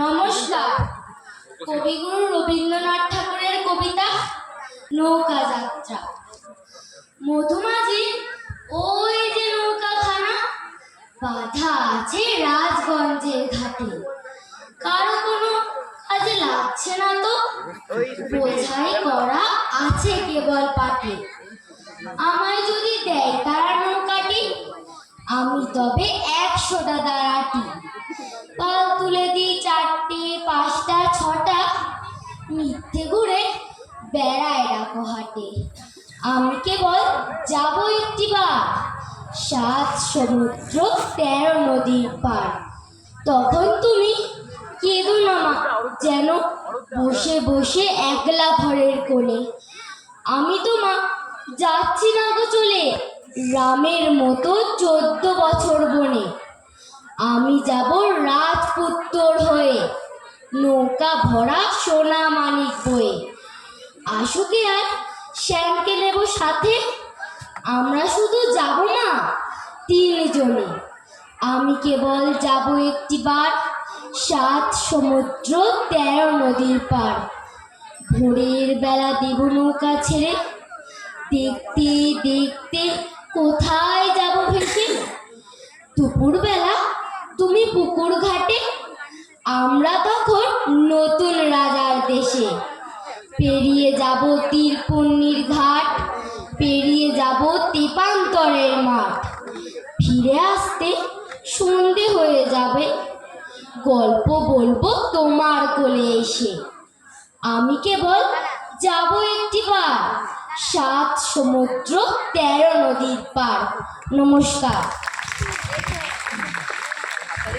নমস্কার। কবিগুরু রবীন্দ্রনাথ ঠাকুরের কবিতা নৌকা যাত্রা। মধুমাঝি ওই যে নৌকাখানা বাঁধা আছে রাজগঞ্জের ঘাটে, কারো কোনো কাজে লাগছে না তো, বোঝাই করা আছে কেবল পাটে। আমায় যদি দেয় তারা নৌকাটি, আমি তবে 100টা দাঁড়াটি। পাল তুলে দিই 4টে 5টা 6টা, মিথ্যে ঘুরে বেড়ায় ডাকো হাটে। আমি কেবল যাব একটিবার 7 সমুদ্র 13 নদীর পার। তখন তুমি কেঁদো না মা, যেন বসে বসে একলা ঘরের কোণে। আমি তো মা যাচ্ছি না গো চলে, রামের মতো 14 বছর বনে। আমি যাব রাজপুত্তর হয়ে, নৌকা ভরা সোনা মানিক বয়ে। আশুকে আর শ্যামকে নেব সাথে, আমরা শুধু যাব না 3 জনে। আমি কেবল যাব একটিবার 7 সমুদ্র 13 নদীর পার। ভোরের বেলা দেব নৌকা ছেড়ে, দেখতে দেখতে কোথায় যাব ভেসে। দুপুরবেলা তুমি পুকুর ঘাটে, আমরা তখন নতুন রাজার দেশে। পেরিয়ে যাব তীরপন্নির ঘাট, পেরিয়ে যাব তেপান্তরের মাঠ। ফিরে আসতে সন্ধে হয়ে যাবে, গল্প বলবো তোমার কোলে এসে। আমি কেবল যাব একটিবার 7 সমুদ্র 13 নদীর পার। নমস্কার।